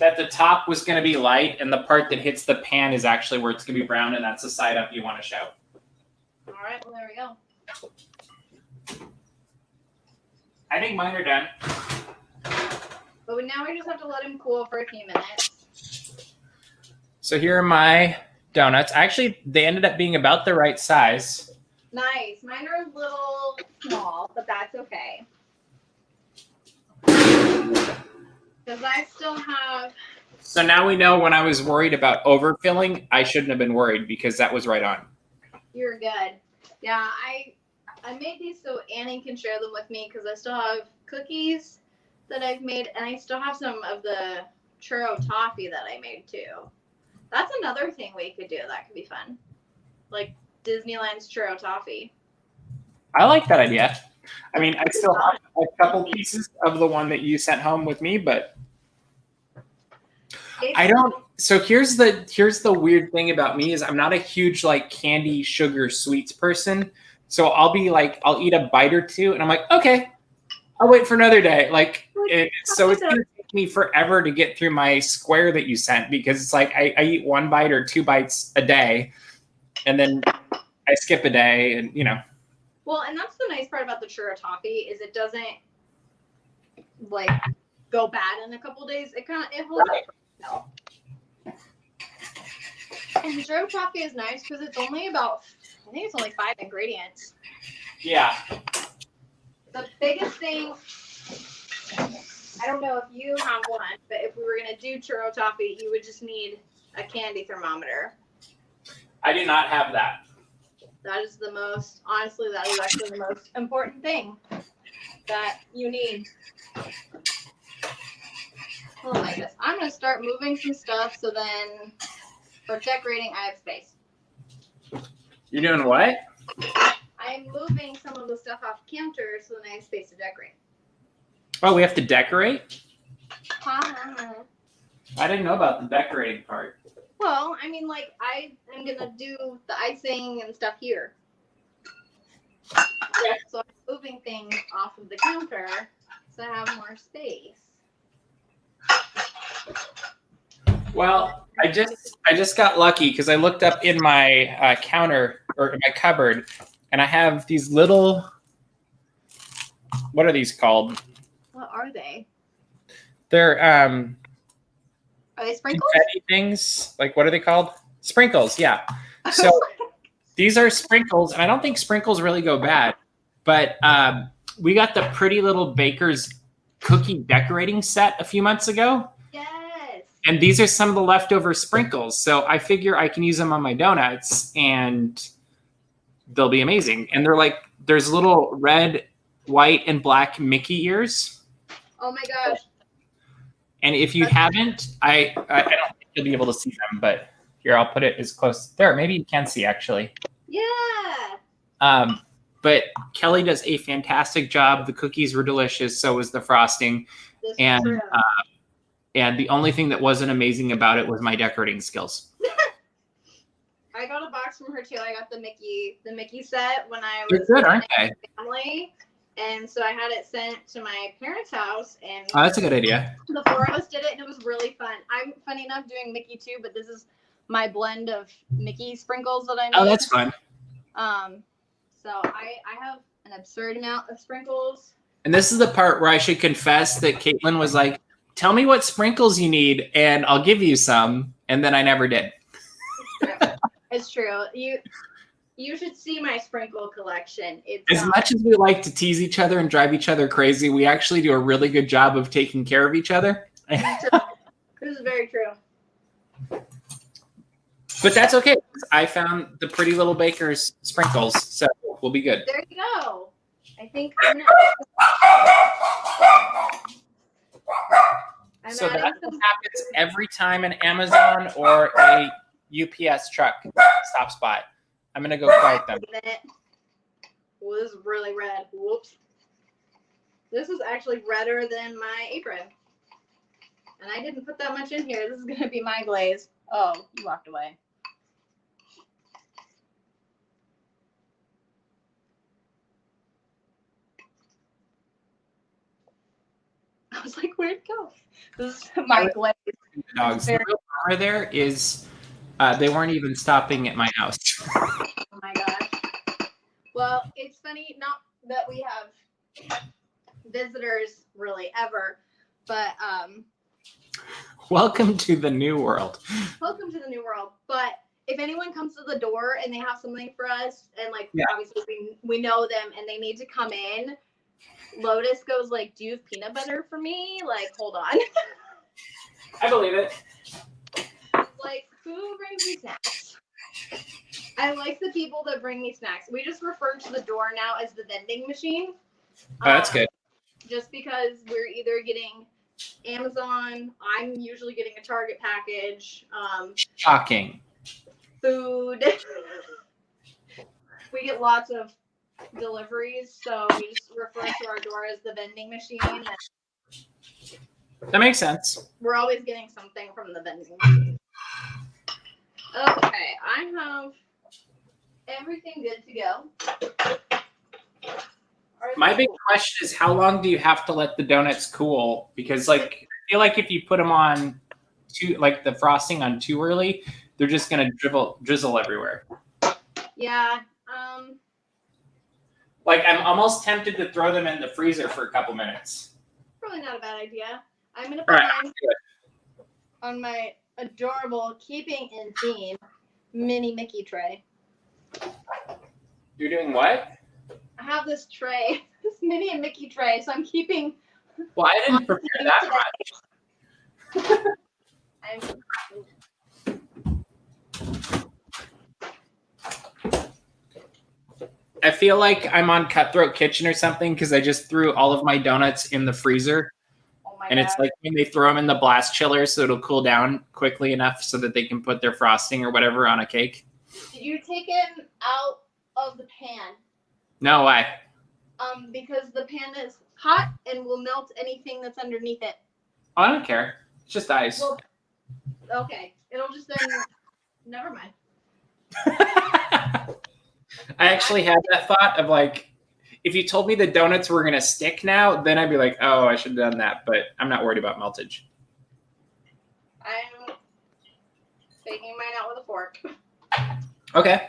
That the top was going to be light, and the part that hits the pan is actually where it's going to be brown, and that's the side up you want to show.
All right, well there we go.
I think mine are done.
But now we just have to let them cool for a few minutes.
So here are my donuts. Actually, they ended up being about the right size.
Nice. Mine are a little small, but that's okay. Because I still have...
So now we know when I was worried about overfilling, I shouldn't have been worried because that was right on.
You're good. Yeah, I made these so Annie can share them with me because I still have cookies that I've made, and I still have some of the churro toffee that I made too. That's another thing we could do that could be fun. Like Disneyland's churro toffee.
I like that idea. I mean, I still have a couple pieces of the one that you sent home with me, but I don't. So here's the weird thing about me is I'm not a huge like candy, sugar, sweets person. So I'll eat a bite or two, and I'm like, okay, I'll wait for another day. So it's gonna take me forever to get through my square that you sent because it's like I eat 1 bite or 2 bites a day, and then I skip a day, and you know.
Well, and that's the nice part about the churro toffee is it doesn't like go bad in a couple days. It holds up. And churro toffee is nice because it's only about, I think it's only 5 ingredients.
Yeah.
The biggest thing, I don't know if you have one, but if we were going to do churro toffee, you would just need a candy thermometer.
I do not have that.
That is honestly, that is actually the most important thing that you need. Oh my goodness. I'm going to start moving some stuff so then for decorating, I have space.
You're doing what?
I'm moving some of the stuff off the counter so then I have space to decorate.
Oh, we have to decorate?
Uh-huh.
I didn't know about the decorating part.
Well, I mean, like, I am going to do the icing and stuff here. So I'm moving things off of the counter so I have more space.
Well, I just got lucky because I looked up in my counter or in my cupboard, and I have these little. What are these called?
What are they?
They're
Are they sprinkles?
confetti things. Like what are they called? Sprinkles. Yeah. So these are sprinkles, and I don't think sprinkles really go bad. But we got the Pretty Little Baker's cookie decorating set a few months ago.
Yes.
And these are some of the leftover sprinkles. So I figure I can use them on my donuts and they'll be amazing. And they're like, there's little red, white, and black Mickey ears.
Oh my gosh.
And if you haven't, I don't think you'll be able to see them, but here, I'll put it as close. There, maybe you can see actually.
Yeah.
But Kelly does a fantastic job. The cookies were delicious. So was the frosting. And the only thing that wasn't amazing about it was my decorating skills.
I got a box from her too. I got the Mickey set when I
They're
was
good, aren't they?
family. And so I had it sent to my parents' house, and
Oh, that's a good idea.
the four of us did it, and it was really fun. I'm funny enough doing Mickey too, but this is my blend of Mickey sprinkles that I made.
Oh, that's fun.
So I have an absurd amount of sprinkles.
And this is the part where I should confess that Caitlyn was like, tell me what sprinkles you need and I'll give you some. And then I never did.
It's true. You should see my sprinkle collection. It's
as much as we like to tease each other and drive each other crazy, we actually do a really good job of taking care of each other.
This is very true.
But that's okay. I found the Pretty Little Baker's sprinkles, so we'll be good.
There you go. I think
so that's what happens every time an Amazon or a UPS truck stops by. I'm going to go quiet them.
Well, this is really red. Whoops. This is actually redder than my apron. And I didn't put that much in here. This is going to be my glaze. Oh, you walked away. I was like, where'd it go? This is my glaze.
Dogs. The real bummer there is they weren't even stopping at my house.
Oh my gosh. Well, it's funny, not that we have visitors really ever, but
welcome to the new world.
Welcome to the new world. But if anyone comes to the door and they have something for us, and like obviously we know them and they need to come in, Lotus goes like, do you have peanut butter for me? Like, hold on.
I believe it.
Like, who brings me snacks? I like the people that bring me snacks. We just refer to the door now as the vending machine.
Oh, that's good.
Just because we're either getting Amazon, I'm usually getting a Target package.
Shocking.
Food. We get lots of deliveries, so we just refer to our door as the vending machine. And
that makes sense.
we're always getting something from the vending machine. Okay, I have everything good to go.
My big question is, how long do you have to let the donuts cool? Because like, I feel like if you put them on the frosting on too early, they're just gonna drizzle everywhere.
Yeah.
Like, I'm almost tempted to throw them in the freezer for a couple minutes.
Probably not a bad idea. I'm gonna put mine on my adorable, keeping in theme, mini Mickey tray.
You're doing what?
I have this tray, this Minnie and Mickey tray, so I'm keeping.
Well, I didn't prepare that much. I feel like I'm on Cutthroat Kitchen or something because I just threw all of my donuts in the freezer.
Oh my
and
God.
It's like when they throw them in the blast chiller so it'll cool down quickly enough so that they can put their frosting or whatever on a cake.
Did you take it out of the pan?
No, why?
Because the pan is hot and will melt anything that's underneath it.
Oh, I don't care. It's just ice.
Well, okay. It'll just then. Never mind.
I actually had that thought of like, if you told me the donuts were going to stick now, then I'd be like, oh, I should have done that. But I'm not worried about meltage.
I'm taking mine out with a fork.
Okay.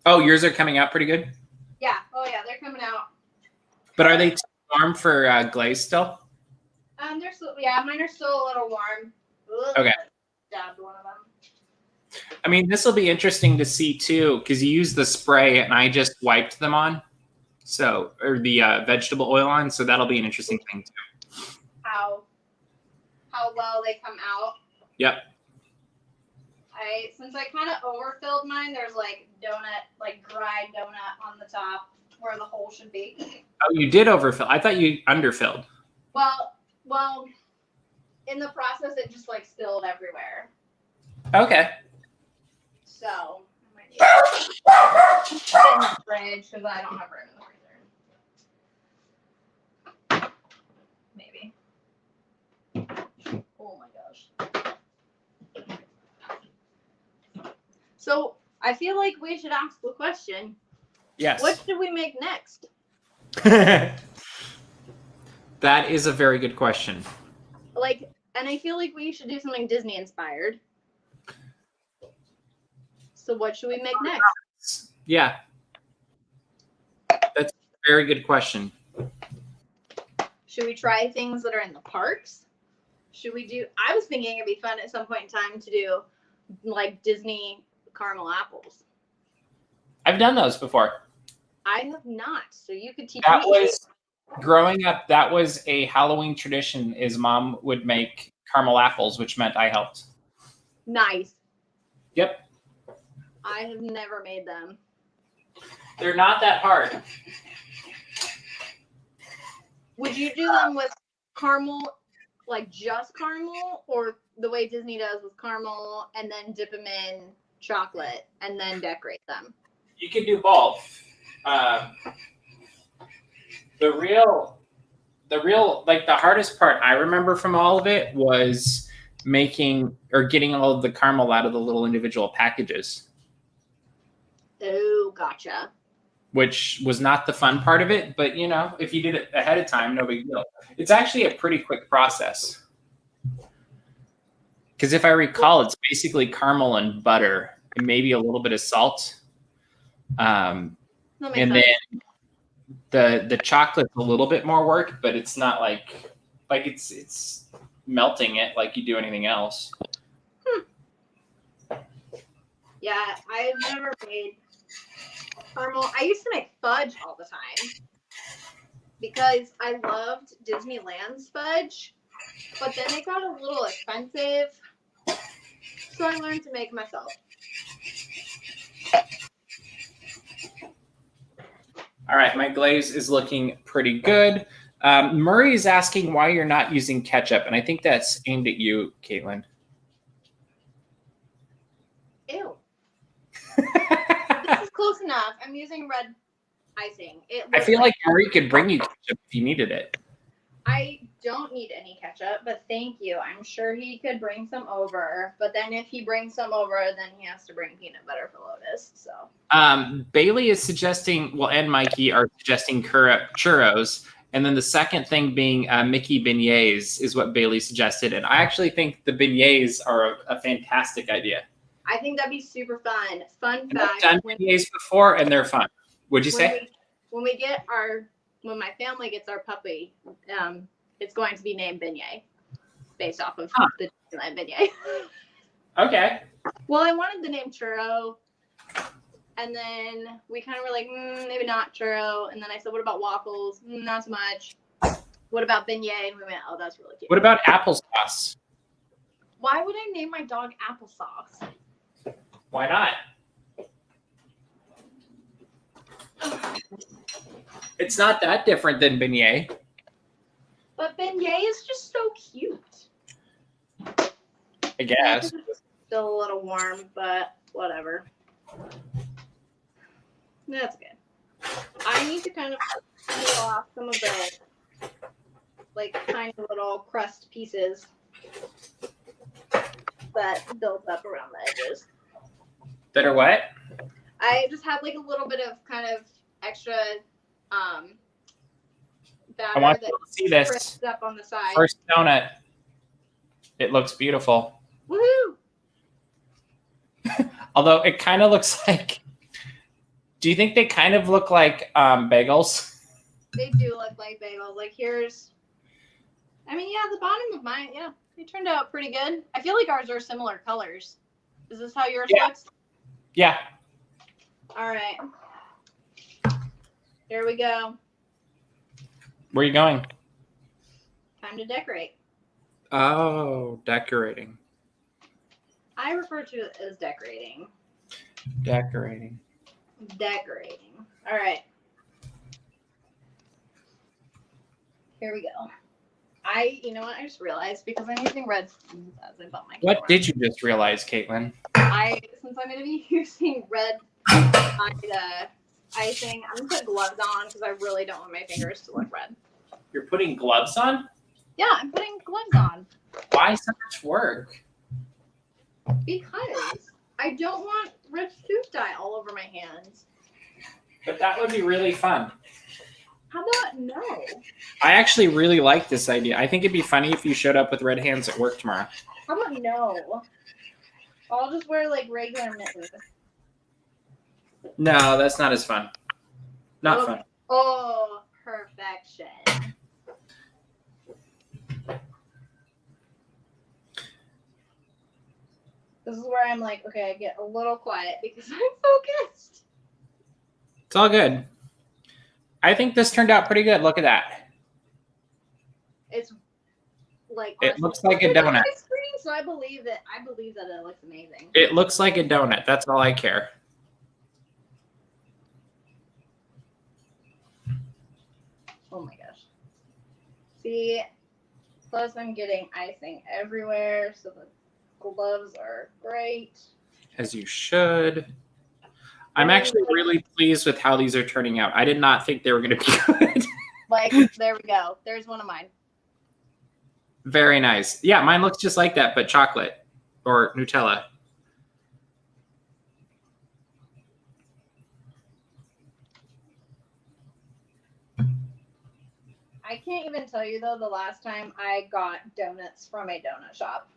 Oh, yours are coming out pretty good?
Yeah. Oh, yeah. They're coming out.
But are they too warm for glaze still?
They're still, yeah, mine are still a little warm. Ugh,
Okay.
Stabbed one of them.
I mean, this will be interesting to see too, because you used the spray and I just wiped them on. So, or the vegetable oil on. So that'll be an interesting thing too.
How well they come out.
Yep.
Since I kind of overfilled mine, there's like dry donut on the top where the hole should be.
Oh, you did overfill. I thought you underfilled.
Well, in the process, it just like spilled everywhere.
Okay.
So I might need to put it in the fridge because I don't have room in the freezer. Maybe. Oh my God. gosh. So I feel like we should ask the question.
Yes.
What should we make next?
That is a very good question.
And I feel like we should do something Disney inspired. So what should we make next?
Yeah. That's a very good question.
Should we try things that are in the parks? I was thinking it'd be fun at some point in time to do like Disney caramel apples.
I've done those before.
I have not, so you could teach
That
me.
was growing up. That was a Halloween tradition. Is Mom would make caramel apples, which meant I helped.
Nice.
Yep.
I have never made them.
They're not that hard.
Would you do them with caramel, like just caramel, or the way Disney does with caramel and then dip them in chocolate and then decorate them?
You could do both. The real, like the hardest part I remember from all of it was making or getting all of the caramel out of the little individual packages.
Oh, gotcha.
Which was not the fun part of it, but you know, if you did it ahead of time, no big deal. It's actually a pretty quick process. Because if I recall, it's basically caramel and butter and maybe a little bit of salt. And then the chocolate's a little bit more work, but it's not like it's melting it like you do anything else.
Yeah, I've never made caramel. I used to make fudge all the time because I loved Disneyland's fudge, but then it got a little expensive, so I learned to make myself.
All right, my glaze is looking pretty good. Murray is asking why you're not using ketchup, and I think that's aimed at you, Caitlyn.
Ew. This is close enough. I'm using red icing.
I feel like Murray could bring you ketchup if you needed it.
I don't need any ketchup, but thank you. I'm sure he could bring some over. But then if he brings some over, then he has to bring peanut butter for Lotus. So
Bailey is suggesting, and Mikey are suggesting churros. And then the second thing being Mickey beignets is what Bailey suggested. And I actually think the beignets are a fantastic idea.
I think that'd be super fun. Fun
And I've
fact.
done beignets before, and they're fun. What'd you say?
When my family gets our puppy, it's going to be named Beignet, based off of the Disneyland beignet.
Okay.
Well, I wanted the name Churro, and then we kind of were like, maybe not Churro. And then I said, what about waffles? Not so much. What about beignet? And we went, oh, that's really cute.
What about applesauce?
Why would I name my dog Applesauce?
Why not? It's not that different than beignet.
But beignet is just so cute.
I guess.
Still a little warm, but whatever. That's good. I need to kind of peel off some of the tiny little crust pieces that built up around the edges.
That are what?
I just had a little bit of kind of extra batter
I want
that
to see this
up on the side.
first donut. It looks beautiful.
Woohoo!
Although it kind of looks like. Do you think they kind of look like bagels?
They do look like bagels. The bottom of mine, they turned out pretty good. I feel like ours are similar colors. Is this how yours looks?
Yeah.
All right. Here we go.
Where are you going?
Time to decorate.
Oh, decorating.
I refer to it as decorating.
Decorating.
Decorating. All right. Here we go. You know what? I just realized because I'm using red spoons as I bump my camera.
What did you just realize, Caitlin?
Since I'm going to be using red icing, I'm going to put gloves on because I really don't want my fingers to look red.
You're putting gloves on?
Yeah, I'm putting gloves on.
Why so much work?
Because I don't want rich tooth dye all over my hands.
But that would be really fun.
How about no?
I actually really like this idea. I think it'd be funny if you showed up with red hands at work tomorrow.
How about no? I'll just wear like regular mittens.
No, that's not as fun. Not fun.
Oh, perfection. This is where I'm like, okay, I get a little quiet because I'm focused.
It's all good. I think this turned out pretty good. Look at that.
It's like
It looks like a donut.
Screen, so I believe that it looks amazing.
It looks like a donut. That's all I care.
Oh my gosh. See, plus I'm getting icing everywhere, so the gloves are great.
As you should. I'm actually really pleased with how these are turning out. I did not think they were going to be good.
Like, there we go. There's one of mine.
Very nice. Yeah, mine looks just like that, but chocolate or Nutella.
I can't even tell you, though, the last time I got donuts from a donut shop.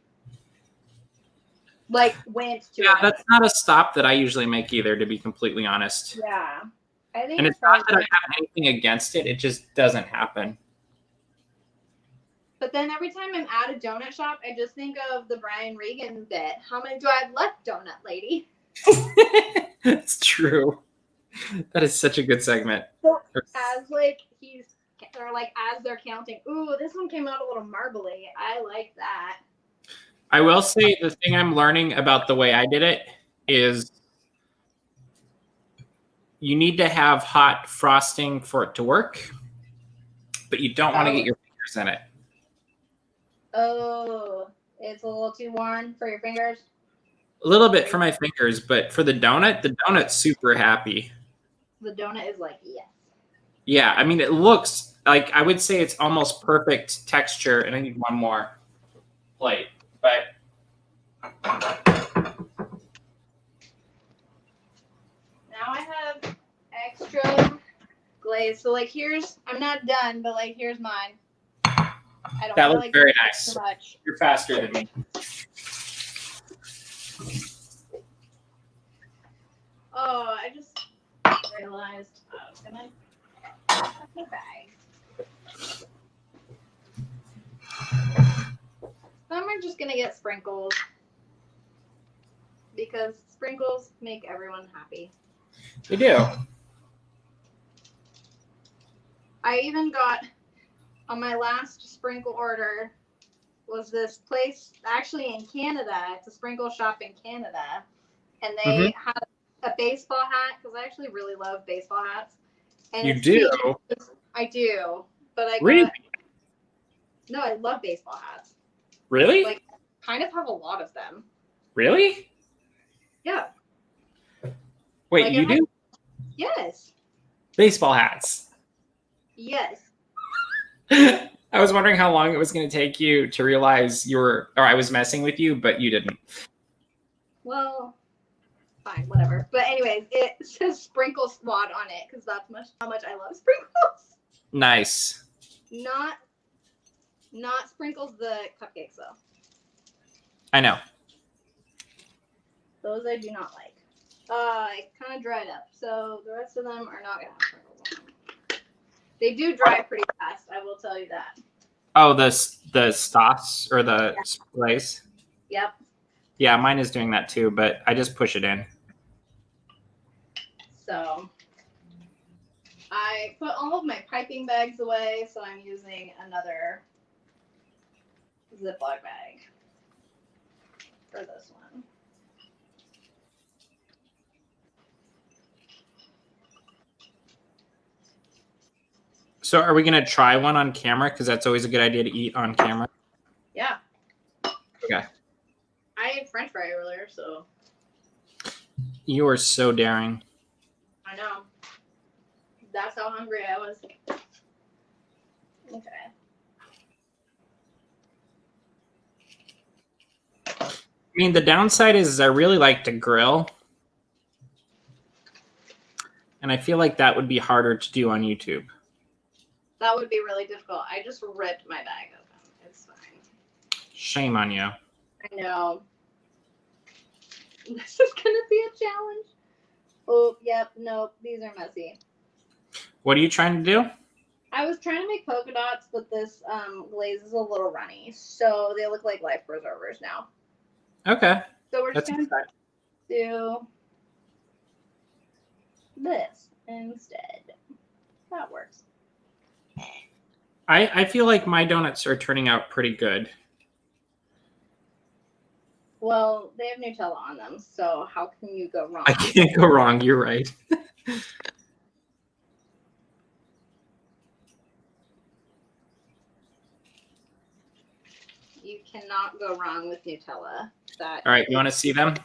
Like, went to
that's not a stop that I usually make either, to be completely honest.
Yeah. I think
and it's not that I have anything against it. It just doesn't happen.
But then every time I'm at a donut shop, I just think of the Brian Regan bit. How many do I have left, donut lady?
That's true. That is such a good segment.
So as like as they're counting, ooh, this one came out a little marbly. I like that.
I will say the thing I'm learning about the way I did it is you need to have hot frosting for it to work, but you don't want to get your fingers in it.
Oh, it's a little too warm for your fingers?
A little bit for my fingers, but for the donut's super happy.
The donut is like, yes.
Yeah, I mean, it looks like, I would say it's almost perfect texture, and I need one more plate, but
now I have extra glaze. So like I'm not done, but like here's mine. I don't
that looks very nice.
Too much.
You're faster than me.
Oh, I just realized I was gonna pack my bag. Some are just gonna get sprinkles because sprinkles make everyone happy.
They do.
I even got on my last sprinkle order was this place actually in Canada. It's a sprinkle shop in Canada, and they had a baseball hat because I actually really love baseball hats. And
you do?
I do, but I
really?
No, I love baseball hats.
Really?
Like, kind of have a lot of them.
Really?
Yeah.
Wait, like you do?
Yes.
Baseball hats.
Yes.
I was wondering how long it was going to take you to realize I was messing with you, but you didn't.
Well, fine, whatever. But anyways, it says sprinkle squad on it because that's how much I love sprinkles.
Nice.
Not sprinkles the cupcakes though.
I know.
Those I do not like. It kind of dried up, so the rest of them are not gonna have sprinkles on them. They do dry pretty fast, I will tell you that.
Oh, the sauce or the glaze?
Yep.
Yeah, mine is doing that too, but I just push it in.
So I put all of my piping bags away, so I'm using another Ziploc bag for this one.
So are we going to try one on camera? Because that's always a good idea to eat on camera.
Yeah.
Okay.
I ate French fry earlier, so.
You are so daring.
I know. That's how hungry I was. Okay.
mean, the downside is I really like to grill. And I feel like that would be harder to do on YouTube.
That would be really difficult. I just ripped my bag open. It's fine.
Shame on you.
I know. This is going to be a challenge. Oh, yep. Nope. These are messy.
What are you trying to do?
I was trying to make polka dots, but this glaze is a little runny. So they look like life preservers now.
Okay.
So we're just
That's
going to do this instead. That works.
I feel like my donuts are turning out pretty good.
Well, they have Nutella on them, so how can you go wrong?
I can't go wrong. You're right.
You cannot go wrong with Nutella. All
right, you want to see them?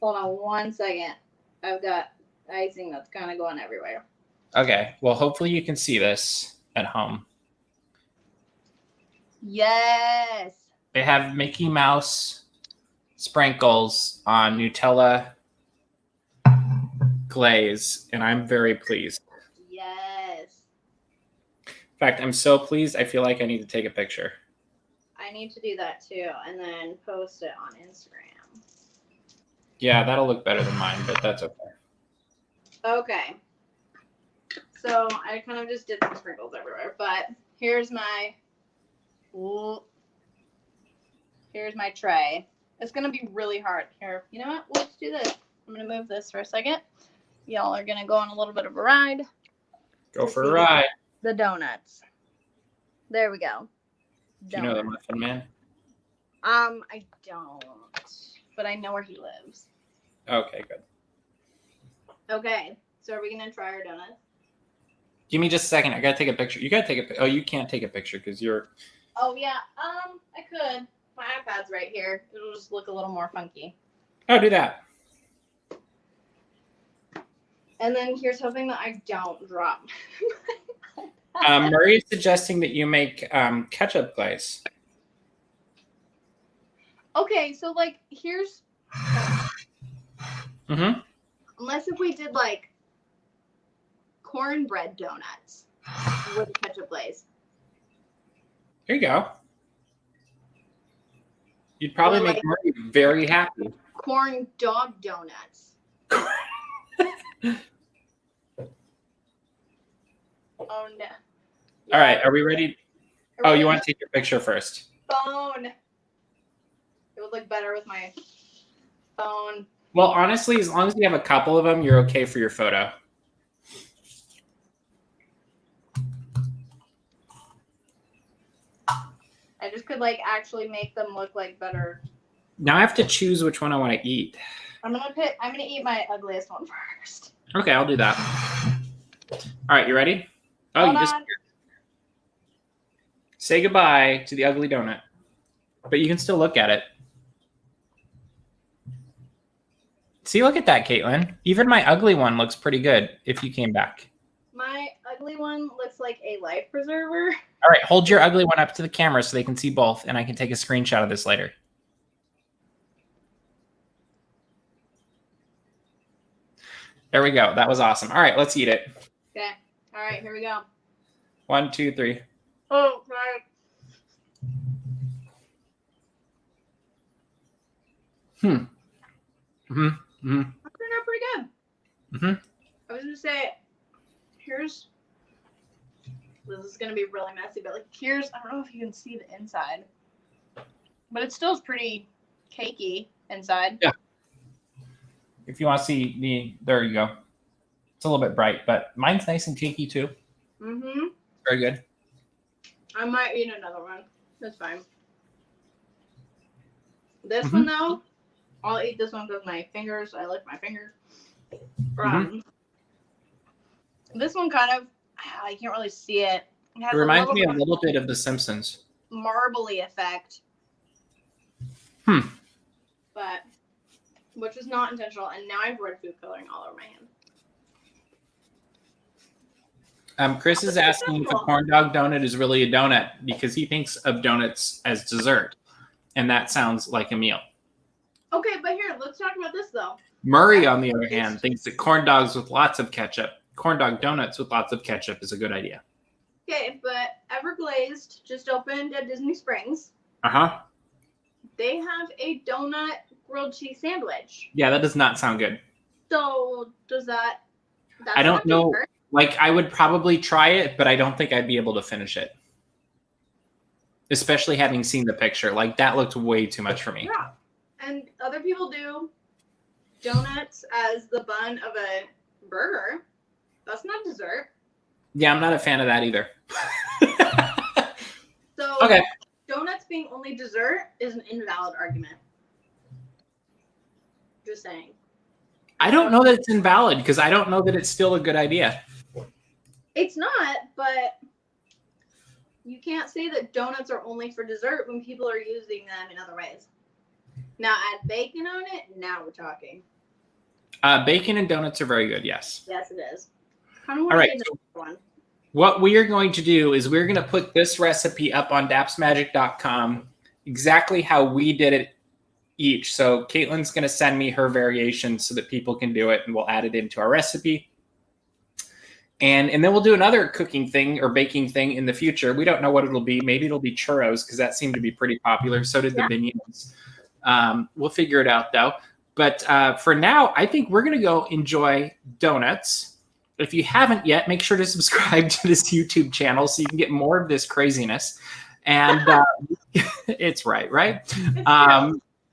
Hold on 1 second. I've got icing that's kind of going everywhere.
Okay. Well, hopefully you can see this at home.
Yes.
They have Mickey Mouse sprinkles on Nutella glaze, and I'm very pleased.
Yes.
In fact, I'm so pleased, I feel like I need to take a picture.
I need to do that too, and then post it on Instagram.
Yeah, that'll look better than mine, but that's okay.
Okay. So I kind of just did some sprinkles everywhere, but here's my tray. It's gonna be really hard. Here, you know what? Let's do this. I'm gonna move this for a second. Y'all are gonna go on a little bit of a ride.
Go for a ride.
The donuts. There we go.
Do you know the Muffin Man?
I don't, but I know where he lives.
Okay, good.
Okay, so are we gonna try our donuts?
Give me just a second. I gotta take a picture. You gotta take a picture. Oh, you can't take a picture because you're.
Oh yeah. I could. My iPad's right here. It'll just look a little more funky.
Oh, do that.
And then here's hoping that I don't drop.
Murray is suggesting that you make ketchup glaze.
Okay, so like here's.
Mm-hmm.
Unless if we did like cornbread donuts with a ketchup glaze.
Here you go. You'd probably
Or
make
like
Murray very happy.
corn dog donuts. Oh no.
All right, are we ready? Oh, you want to take your picture first?
Phone. It would look better with my phone.
Well, honestly, as long as you have a couple of them, you're okay for your photo.
I just could like actually make them look like better.
Now I have to choose which one I want to eat.
I'm gonna eat my ugliest one first.
Okay, I'll do that. All right, you ready? Oh,
Hold
you just
on.
say goodbye to the ugly donut, but you can still look at it. See, look at that, Caitlin. Even my ugly one looks pretty good if you came back.
My ugly one looks like a life preserver.
All right, hold your ugly one up to the camera so they can see both, and I can take a screenshot of this later. There we go. That was awesome. All right, let's eat it.
Okay. All right, here we go.
1, 2, 3.
Oh, right.
Mm-hmm.
Turned out pretty good.
Mm-hmm.
I was gonna say, this is gonna be really messy, but like I don't know if you can see the inside, but it still is pretty cakey inside.
Yeah. If you want to see there you go. It's a little bit bright, but mine's nice and cakey too.
Mm-hmm.
Very good.
I might eat another one. That's fine. This one though, I'll eat this one with my fingers. I lick my fingers. This one kind of, I can't really see it.
It reminds me a little bit of The Simpsons.
Marbly effect. But, which was not intentional, and now I have red food coloring all over my hand.
Chris is asking if a corn dog donut is really a donut because he thinks of donuts as dessert, and that sounds like a meal.
Okay, but here, let's talk about this though.
Murray, on the other hand, thinks that corn dogs with lots of ketchup, corn dog donuts with lots of ketchup is a good idea.
Okay, but Everglazed just opened at Disney Springs.
Uh-huh.
They have a donut grilled cheese sandwich.
Yeah, that does not sound good.
So does that?
I don't know. Like, I would probably try it, but I don't think I'd be able to finish it. Especially having seen the picture. Like, that looked way too much for me.
Yeah. And other people do donuts as the bun of a burger. That's not dessert.
Yeah, I'm not a fan of that either.
So
okay.
Donuts being only dessert is an invalid argument. Just saying.
I don't know that it's invalid because I don't know that it's still a good idea.
It's not, but you can't say that donuts are only for dessert when people are using them in other ways. Now add bacon on it, now we're talking.
Bacon and donuts are very good, yes.
Yes, it is. All
right. So what we are going to do is we're going to put this recipe up on dapsmagic.com exactly how we did it each. So Caitlyn's going to send me her variations so that people can do it, and we'll add it into our recipe. And then we'll do another cooking thing or baking thing in the future. We don't know what it'll be. Maybe it'll be churros because that seemed to be pretty popular. So did the beignets. We'll figure it out, though. But for now, I think we're going to go enjoy donuts. If you haven't yet, make sure to subscribe to this YouTube channel so you can get more of this craziness. And it's right?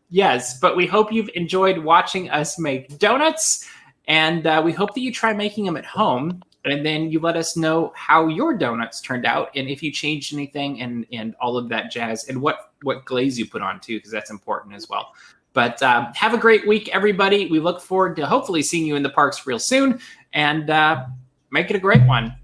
Yes, but we hope you've enjoyed watching us make donuts. And we hope that you try making them at home. And then you let us know how your donuts turned out and if you changed anything and all of that jazz and what glaze you put on too, because that's important as well. But have a great week, everybody. We look forward to hopefully seeing you in the parks real soon and make it a great one.